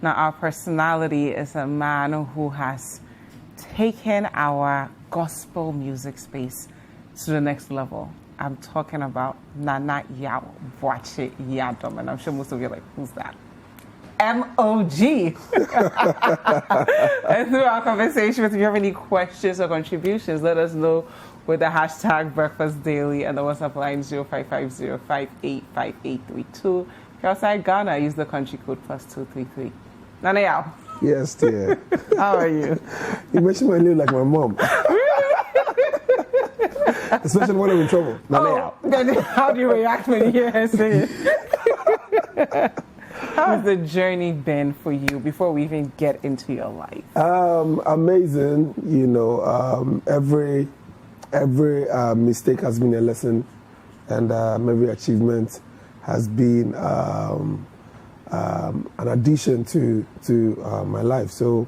Now, our personality is a man who has taken our gospel music space to the next level. I'm talking about Nana Yaw Boakye Yadom, and I'm sure most of you are like, who's that? MOG. And through our conversation, if you have any questions or contributions, let us know with the hashtag Breakfast Daily and the WhatsApp line 0550585832. If you're outside Ghana, use the country code +233. Nana Yaw. Yes, dear. How are you? You mentioned my name like my mom. Especially when I'm in trouble. Then how do you react when you hear her say it? How has the journey been for you before we even get into your life? Amazing. You know, every mistake has been a lesson, and every achievement has been an addition to my life. So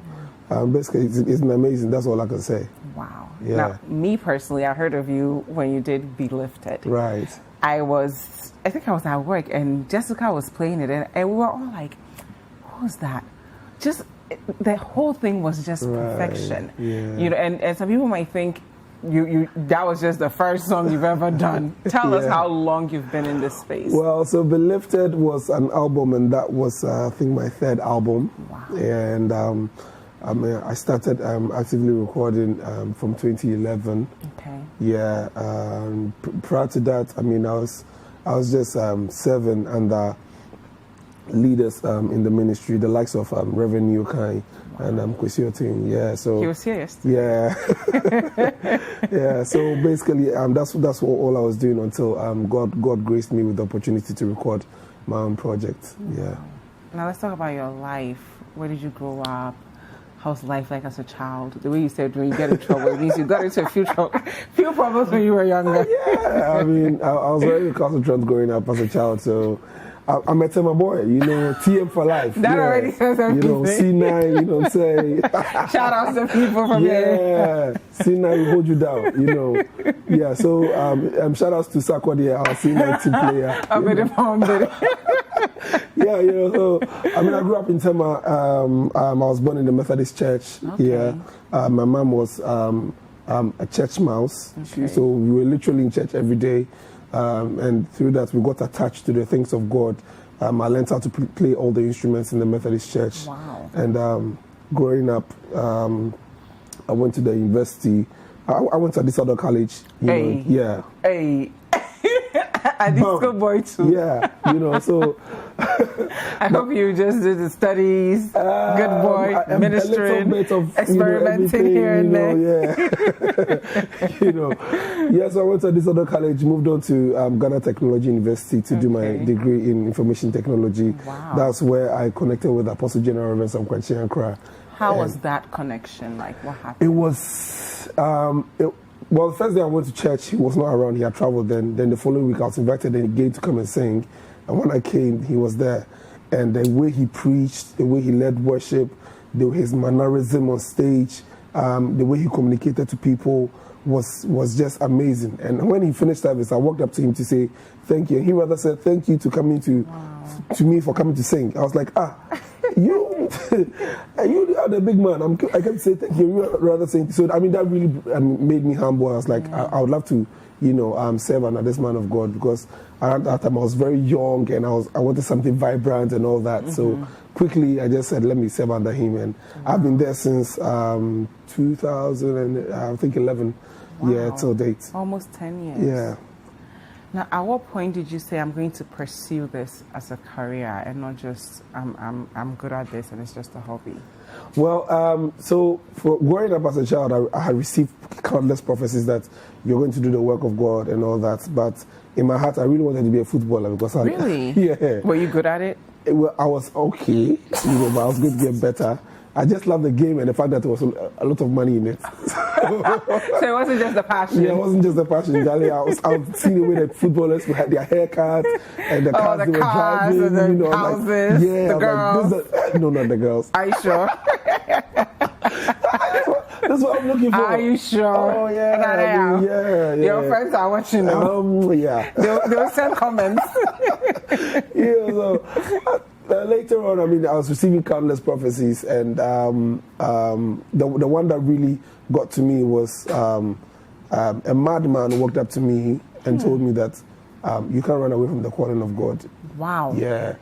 basically, it's been amazing. That's all I can say. Wow. Yeah. Now, me personally, I heard of you when you did Be Lifted. Right. I think I was at work and Jessica was playing it, and we were all like, who's that? Just, the whole thing was just perfection. Yeah. You know, and some people might think you that was just the first song you've ever done. Tell us how long you've been in this space. Well, so Be Lifted was an album, and that was, I think, my third album. Wow. And I started actively recording from 2011. Okay. Yeah. Prior to that, I mean, I was just serving under leaders in the ministry, the likes of Reverend Yokai and Kwesi Otin. Yeah. So He was here yesterday. Yeah. Yeah. So basically, that's all I was doing until God graced me with the opportunity to record my own project. Yeah. Now let's talk about your life. Where did you grow up? How's life like as a child? The way you said when you get in trouble, it means you got into a few problems when you were younger. Yeah, I mean, I was very recalcitrant growing up as a child, so I met my boy, you know, TM for life. That already says everything. You know, C9, you know what I'm saying? Shout out to people from here. Yeah, C9 will hold you down, you know. Yeah, so shout outs to Sakwadi, our C9 team player. Yeah, you know, so, I mean, I grew up in Tema. I was born in the Methodist church here. My mom was a church mouse, so we were literally in church every day. And through that, we got attached to the things of God. I learned how to play all the instruments in the Methodist church. Wow. And growing up, I went to the university. I went to this other college. You know, yeah. Hey. A disco boy too. Yeah, you know, so... I hope you just did the studies, good boy, ministering, a little bit of, experimenting here and there. You know, yeah, so I went to this other college, moved on to Ghana Technology University to do my degree in information technology. Wow. That's where I connected with Apostle General Reverend Sam Kwanchi Ankara. How was that connection? Like, what happened? It was... well, the first day I went to church, he was not around. He had traveled then. Then the following week, I was invited again to come and sing. And when I came, he was there. And the way he preached, the way he led worship, his mannerism on stage, the way he communicated to people was just amazing. And when he finished service, I walked up to him to say thank you. And he rather said thank you to coming to me for coming to sing. I was like, you are the big man. I kept saying thank you. You rather saying so. I mean, that really made me humble. I was like, I would love to, you know, serve under this man of God, because at that time I was very young and I wanted something vibrant and all that. So quickly I just said, let me serve under him, and I've been there since 2011. Wow. Yeah, till date. Almost 10 years. Yeah. Now, at what point did you say, I'm going to pursue this as a career and not just, I'm good at this and it's just a hobby? Well, so for growing up as a child, I had received countless prophecies that you're going to do the work of God and all that. But in my heart, I really wanted to be a footballer because Really? Yeah. Were you good at it? Well, I was okay, you know, but I was going to get better. I just loved the game and the fact that there was a lot of money in it. So it wasn't just the passion? Yeah, it wasn't just the passion. I was seeing the way that footballers had their haircuts and the cars they were driving. And the you know, houses, like, the girls. Like, no, not the girls. Are you sure? That's what I'm looking for. Are you sure? Oh, yeah. Yeah. Your friends are watching now. Yeah. They will send comments. Yeah, so Later on, I mean, I was receiving countless prophecies, and the one that really got to me was a madman walked up to me and told me that you can't run away from the calling of God. Wow. Yeah.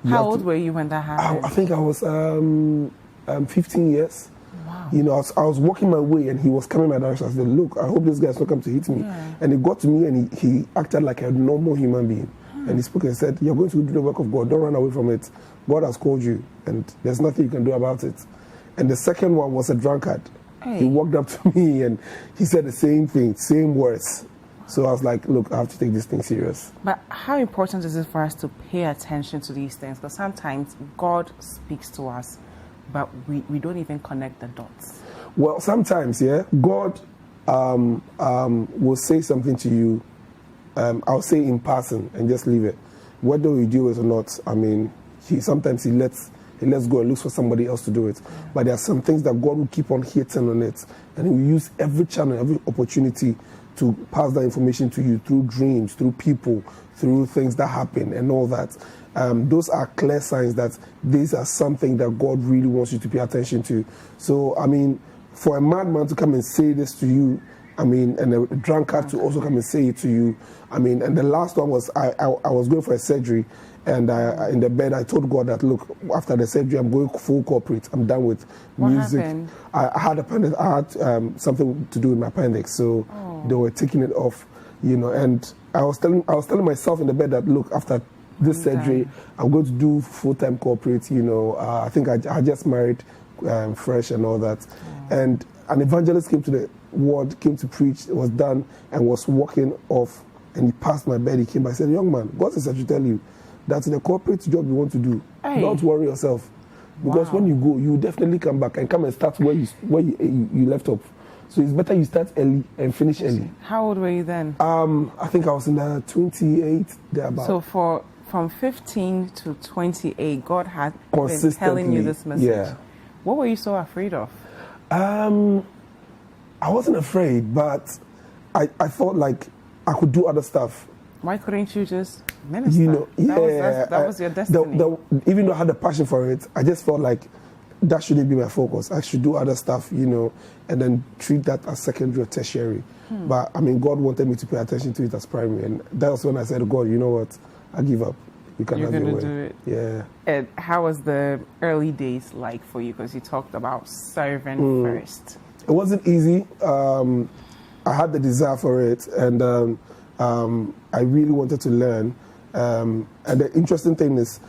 How old were you when that happened? I think I was 15 years. Wow. You know, I was walking my way and he was coming my direction. I said, look, I hope this guy's not come to hit me. Yeah. And he got to me and he acted like a normal human being. And he spoke and said, you're going to do the work of God. Don't run away from it. God has called you and there's nothing you can do about it. And the second one was a drunkard. Hey. He walked up to me and he said the same thing, same words. So I was like, look, I have to take this thing serious. But how important is it for us to pay attention to these things? Because sometimes God speaks to us, but we don't even connect the dots. Well, sometimes, yeah, God will say something to you. I'll say in passing and just leave it. Whether we do it or not, I mean, sometimes he lets go and looks for somebody else to do it. Yeah. But there are some things that God will keep on hitting on it, and he will use every channel, every opportunity to pass that information to you through dreams, through people, through things that happen and all that. Those are clear signs that these are something that God really wants you to pay attention to. So, I mean, for a madman to come and say this to you, I mean, and a drunkard to also come and say it to you, I mean, and the last one was I was going for a surgery, and in the bed I told God that, look, after the surgery I'm going full corporate. I'm done with music. What happened? I had something to do with my appendix, so they were taking it off, you know. And I was telling myself in the bed that, look, after this surgery, I'm going to do full-time corporate. You know, I think I just married fresh and all that, and an evangelist came to the ward, came to preach, was done, and was walking off, and he passed my bed. He came by and said, young man, God says I should tell you that the corporate job you want to do, don't worry yourself, because when you go, you will definitely come back and come and start where you left off. So it's better you start early and finish early. How old were you then? I think I was in the 28 thereabout. So from 15 to 28, God had been telling you this message. Yeah. What were you so afraid of? I wasn't afraid, but I thought like I could do other stuff. Why couldn't you just minister? You know, that was your destiny. Even though I had a passion for it, I just felt like that shouldn't be my focus. I should do other stuff, you know, and then treat that as secondary or tertiary. But I mean, God wanted me to pay attention to it as primary, and that was when I said, God, you know what? I give up. You can have your way. Do it. Yeah. And how was the early days like for you? Because you talked about serving first. It wasn't easy. I had the desire for it, and I really wanted to learn. And the interesting thing is,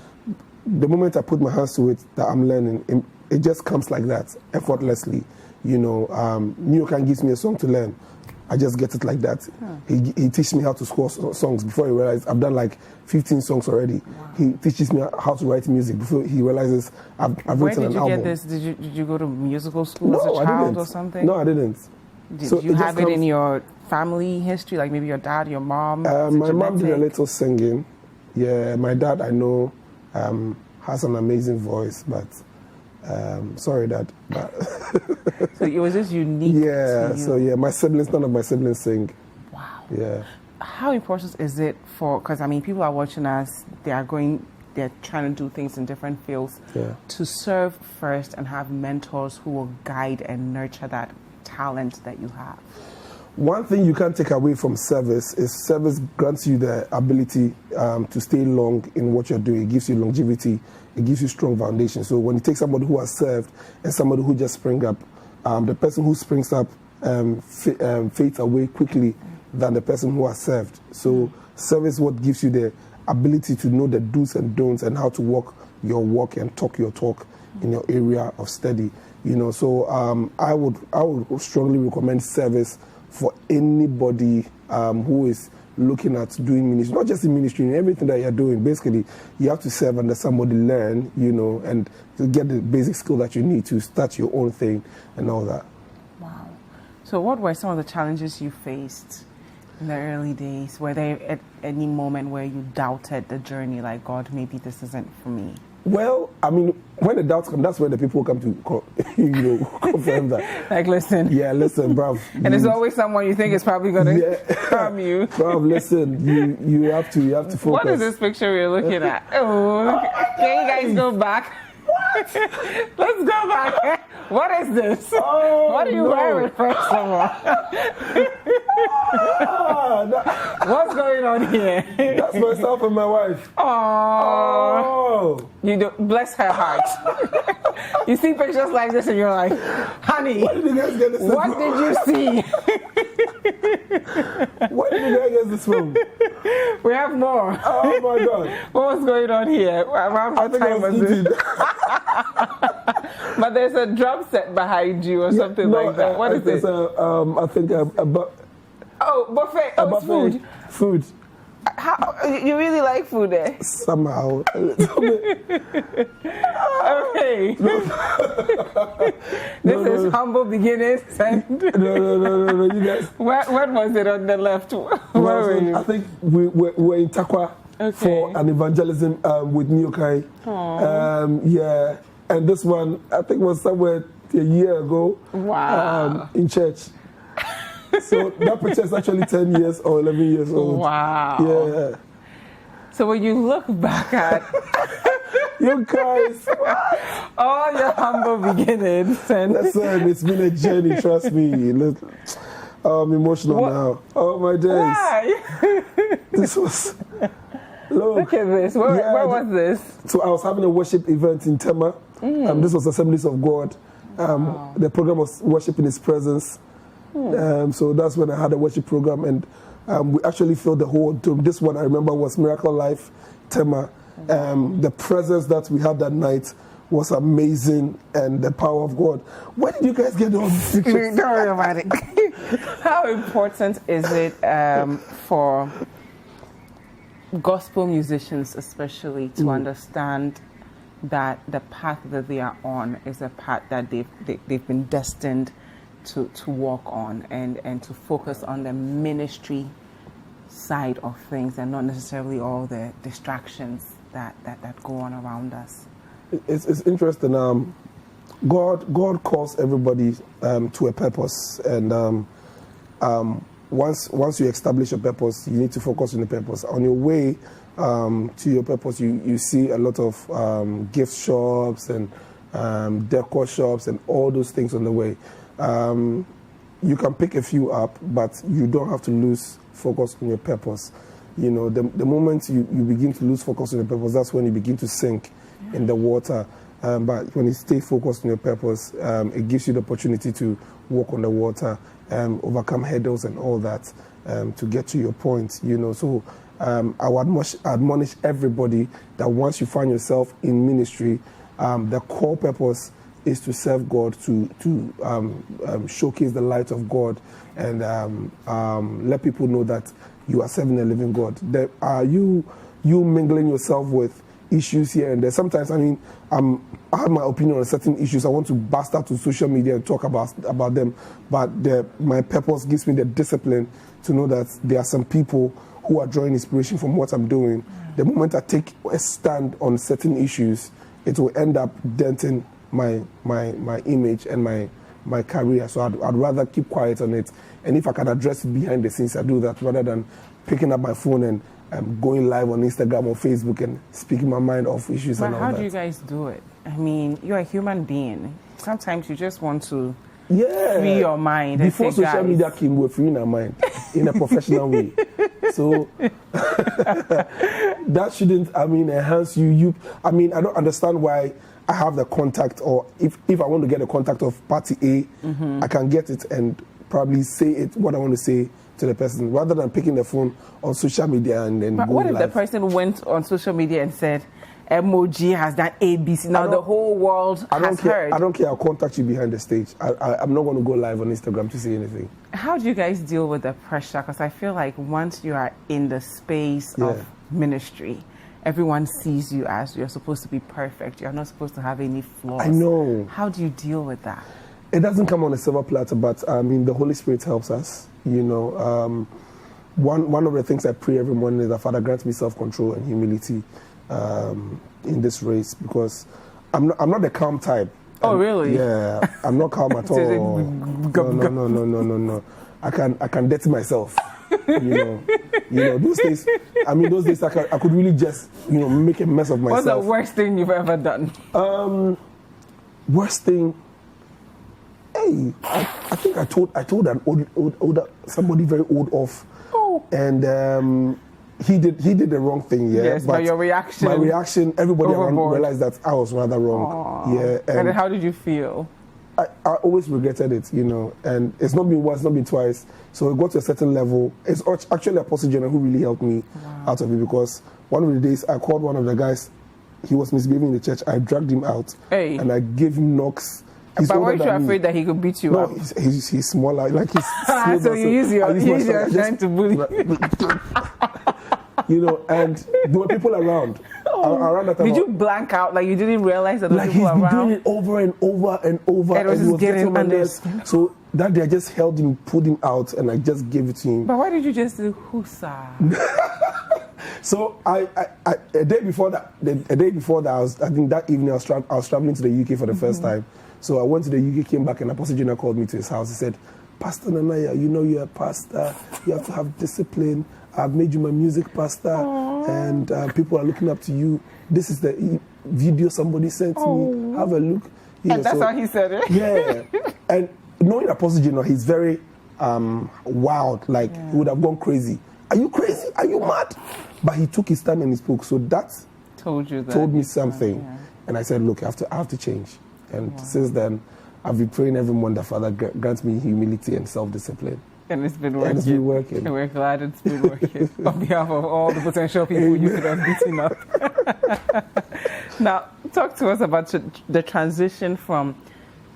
the moment I put my hands to it, that I'm learning, it just comes like that, effortlessly. You know, New York gives me a song to learn. I just get it like that. He teaches me how to score songs before he realizes I've done like 15 songs already. Wow. He teaches me how to write music before he realizes I've written an album. Where did you get this? Did you go to musical school as a child or something? No, I didn't. Did you have it in your family history, like maybe your dad, your mom? My mom did a little singing. Yeah, my dad, I know, has an amazing voice, but sorry, Dad. But so it was just unique. Yeah. To you. So yeah, none of my siblings sing. Wow. Yeah. How important is it because I mean, people are watching us. They're trying to do things in different fields. Yeah. To serve first and have mentors who will guide and nurture that talent that you have. One thing you can't take away from service is service grants you the ability to stay long in what you're doing. It gives you longevity. It gives you strong foundation. So when you take somebody who has served and somebody who just sprang up, the person who springs up fades away quickly than the person who has served. So service is what gives you the ability to know the do's and don'ts and how to walk your walk and talk your talk in your area of study. You know, so I would strongly recommend service for anybody who is looking at doing ministry, not just in ministry, in everything that you're doing. Basically, you have to serve under somebody, learn, you know, and to get the basic skill that you need to start your own thing and all that. Wow. So what were some of the challenges you faced in the early days? Were there at any moment where you doubted the journey, like, God, maybe this isn't for me? Well, I mean, when the doubts come, that's when the people come to, confirm that. Like, listen. Yeah, listen, bruv. And there's always someone you think is probably going to harm you. Bruv, listen, you have to focus. What is this picture we're looking at? Oh, can you guys go back? Let's go back. What is this? Oh, what are you wearing, first of all? What's going on here? That's myself and my wife. Oh. You do, bless her heart. You see pictures like this and you're like, honey, What did you guys get this from? what did you see? Where did you guys get this from? We have more. Oh my God. What was going on here? Around what time was it? But there's a drum set behind you or something like that. What is it? I think a buffet. Oh, it's buffet. food. How, you really like food, eh? Somehow. A little bit. Okay. This is humble beginnings. No, you guys. When was it on the left? Where were you? I think we were in Takwa for an evangelism with Nyokai. Yeah. And this one, I think, was somewhere a year ago. Wow. In church. So that picture is actually 10 years or 11 years old. Wow. Yeah. So when you look back at you guys, all your humble beginnings, and listen, it's been a journey. Trust me. I'm emotional now. Oh my days. Why? This was. Look at this. Where was this? So I was having a worship event in Tema. This was Assemblies of God. The program was Worship in His Presence. So that's when I had a worship program, and we actually filled the whole dome. This one I remember was Miracle Life Tema. The presence that we had that night was amazing, and the power of God. Where did you guys get all these pictures? Don't worry about it. How important is it for gospel musicians especially to understand that the path that they are on is a path that they've been destined to walk on, and to focus on the ministry side of things and not necessarily all the distractions that go on around us? It's interesting. God calls everybody to a purpose, and once you establish a purpose, you need to focus on the purpose. On your way to your purpose, you see a lot of gift shops and decor shops and all those things on the way. You can pick a few up, but you don't have to lose focus on your purpose. You know, the moment you begin to lose focus on your purpose, that's when you begin to sink in the water. But when you stay focused on your purpose, it gives you the opportunity to walk on the water, overcome hurdles and all that, to get to your point. You know, so I would admonish everybody that once you find yourself in ministry, the core purpose is to serve God, to showcase the light of God, and let people know that you are serving a living God. Are you mingling yourself with issues here and there? Sometimes, I mean, I have my opinion on certain issues. I want to burst out to social media and talk about them, but my purpose gives me the discipline to know that there are some people who are drawing inspiration from what I'm doing. The moment I take a stand on certain issues, it will end up denting my image and my career. So I'd rather keep quiet on it. And if I can address it behind the scenes, I do that rather than picking up my phone and going live on Instagram or Facebook and speaking my mind off issues and all that. But how do you guys do it? I mean, you're a human being. Sometimes you just want to free your mind. Before social media came, we were freeing our mind in a professional way. So that shouldn't, enhance you. I don't understand why I have the contact, or if I want to get the contact of party A, I can get it and probably say it what I want to say to the person, rather than picking the phone on social media and then. But what if the person went on social media and said, MOG has done ABC, now the whole world has heard? I don't care, I'll contact you behind the stage. I'm not going to go live on Instagram to say anything. How do you guys deal with the pressure? Because I feel like once you are in the space of ministry, everyone sees you as you're supposed to be perfect. You're not supposed to have any flaws. I know. How do you deal with that? It doesn't come on a silver platter, but the Holy Spirit helps us. You know, one of the things I pray every morning is that Father grant me self-control and humility in this race because I'm not the calm type. Oh, really? Yeah, I'm not calm at all. No. I can dirty myself. You know, those days I could really just, make a mess of myself. What's the worst thing you've ever done? Worst thing. Hey, I think I told an older somebody very old off. Oh. And he did the wrong thing, yeah. Yes, but your reaction. My reaction, everybody around overboard. realized that I was rather wrong. Aww. Yeah. And then how did you feel? I always regretted it, and it's not been once, not been twice. So it got to a certain level. It's actually Apostle General who really helped me out of it, because one of the days I called one of the guys, he was misbehaving in the church. I dragged him out and I gave him knocks. But weren't you afraid that he could beat you up? No, he's smaller, like he's so you use your strength to bully. And there were people around. Around that time. Did you blank out? Like you didn't realize that there were people around? He's been doing it over and over and over. And it was getting under. So that day I just held him, pulled him out, and I just gave it to him. But why did you just do husa? So a day before that, I think that evening I was traveling to the UK for the first time. So I went to the UK, came back, and Apostle General called me to his house. He said, "Pastor Nanaya, you're a pastor. You have to have discipline. I've made you my music pastor, and people are looking up to you. This is the video somebody sent me. Have a look." And that's how he said it? Yeah. And knowing Apostle General, he's very wild. Like, he would have gone crazy. Are you crazy? Are you mad? But he took his time and he spoke. So that told me something. Yeah. And I said, look, I have to change. And since then, I've been praying every morning that Father grants me humility and self-discipline. And it's been working. And we're glad it's been working on behalf of all the potential people you could have beaten up. Now, talk to us about the transition from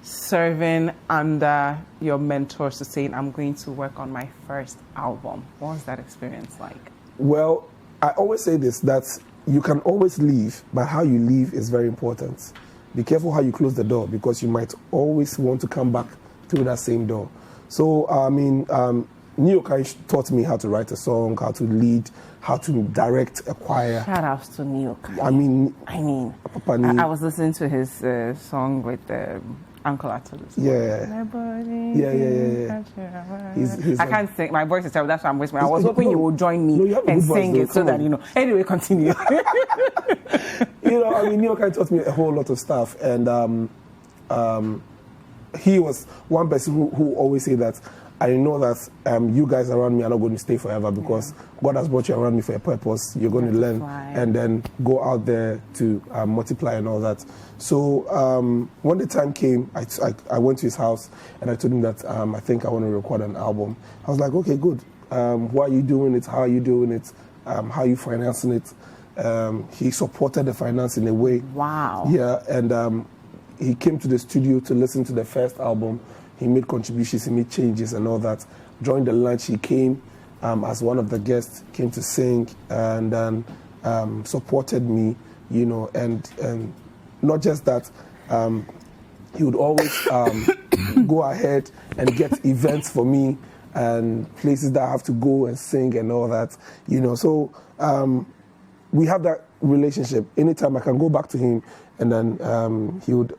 serving under your mentors to saying, I'm going to work on my first album. What was that experience like? Well, I always say this, that you can always leave, but how you leave is very important. Be careful how you close the door, because you might always want to come back through that same door. So, Neokai taught me how to write a song, how to lead, how to direct a choir. Shout outs to Neokai. I was listening to his song with Uncle Atulus. Yeah. I can't sing. My voice is terrible. That's why I'm whispering. I was hoping you would join me and sing it so that, Anyway, continue. Neokai taught me a whole lot of stuff. And he was one person who always say that, I know that you guys around me are not going to stay forever, because God has brought you around me for a purpose. You're going to learn and then go out there to multiply and all that. So when the time came, I went to his house and I told him that I think I want to record an album. I was like, okay, good. Why are you doing it? How are you doing it? How are you financing it? He supported the finance in a way. Wow. Yeah, and he came to the studio to listen to the first album. He made contributions, he made changes and all that. During the lunch, he came as one of the guests, came to sing and then supported me, and not just that, he would always go ahead and get events for me and places that I have to go and sing and all that, So we have that relationship. Anytime I can go back to him, and then he would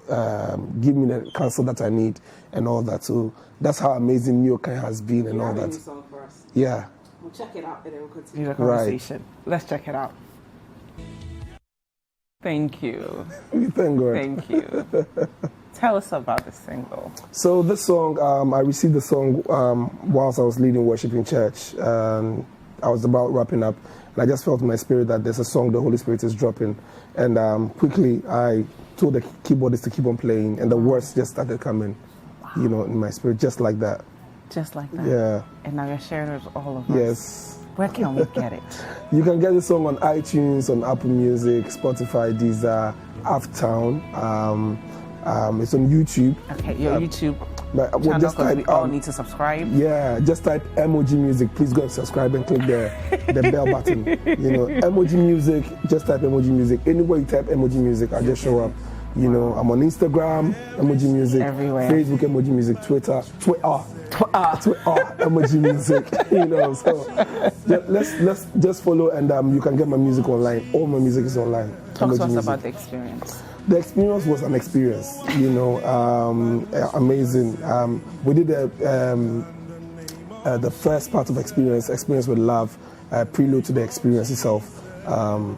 give me the counsel that I need and all that. So that's how amazing Neokai has been and all that. A new song for us. Yeah. We'll check it out and then we'll continue the conversation. Right. Let's check it out. Thank you. Thank God. Thank you. Tell us about the single. So this song, I received the song whilst I was leading worship in church. I was about wrapping up. And I just felt in my spirit that there's a song the Holy Spirit is dropping. And quickly, I told the keyboardist to keep on playing, and the words just started coming, in my spirit, just like that. Just like that? Yeah. And now you're sharing it with all of us. Yes. Where can we get it? You can get the song on iTunes, on Apple Music, Spotify, Deezer, Aftown. It's on YouTube. Okay, your YouTube channel, because we all need to subscribe. Yeah, just type MOGmusic. Please go and subscribe and click the bell button. MOGmusic, just type MOGmusic. Anywhere you type MOGmusic, I'll just show up. I'm on Instagram, MOGmusic. Everywhere. Facebook, MOGmusic. Twitter, MOGmusic. So let's just follow, and you can get my music online. All my music is online. Talk to us MOGmusic. about the experience. The experience was an experience, amazing. We did the first part of experience with love, prelude to the experience itself,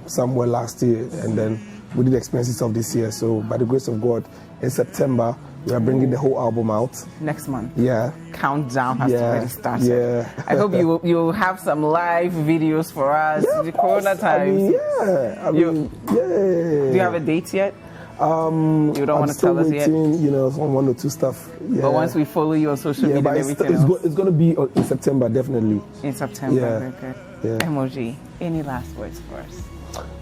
somewhere last year, and then we did the experience itself this year. So by the grace of God, in September, we are bringing the whole album out. Next month. Yeah. Countdown has already started. Yeah. I hope you have some live videos for us. Yeah, The Corona times. I mean, Do you have a date yet? You don't want to tell us yet? I'm still waiting, on one or two stuff. Yeah. But once we follow you on social media and everything else. It's going to be in September, definitely. In September, Yeah. okay. Yeah. MOG, any last words for us?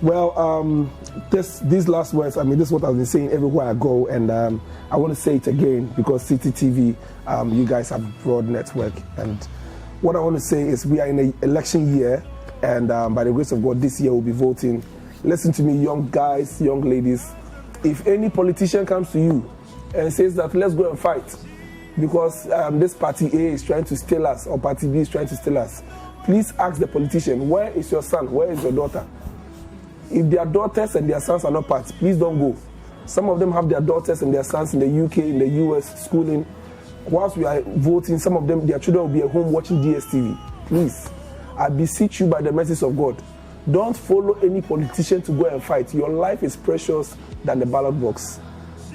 Well, these last words, I mean, this is what I've been saying everywhere I go, and I want to say it again because City TV, you guys have a broad network, and what I want to say is we are in an election year, and by the grace of God, this year we'll be voting. Listen to me, young guys, young ladies. If any politician comes to you and says that let's go and fight because this party A is trying to steal us or party B is trying to steal us, please ask the politician, where is your son, where is your daughter? If their daughters and their sons are not part, please don't go. Some of them have their daughters and their sons in the UK, in the US, schooling. Whilst we are voting, some of them, their children will be at home watching DSTV. Please, I beseech you by the mercies of God, don't follow any politician to go and fight. Your life is precious than the ballot box.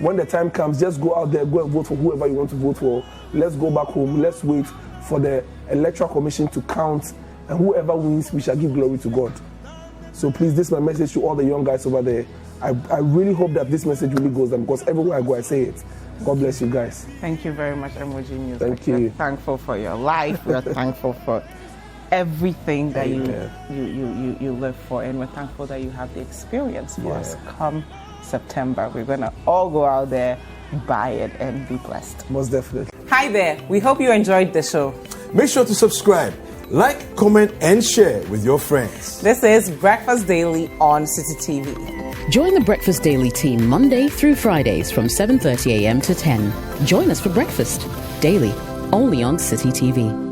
When the time comes, just go out there, go and vote for whoever you want to vote for. Let's go back home. Let's wait for the Electoral Commission to count, and whoever wins, we shall give glory to God. So please, this is my message to all the young guys over there. I really hope that this message really goes down because everywhere I go, I say it. God bless you guys. Thank you very much, MOGmusic. Thank you. We're thankful for your life. We're thankful for everything that you live for, and we're thankful that you have the experience for us. Come September, we're gonna all go out there, buy it, and be blessed. Most definitely. Hi there. We hope you enjoyed the show. Make sure to subscribe, like, comment, and share with your friends. This is Breakfast Daily on City TV. Join the Breakfast Daily team Monday through Fridays from 7:30 a.m. to 10. Join us for breakfast daily, only on City TV.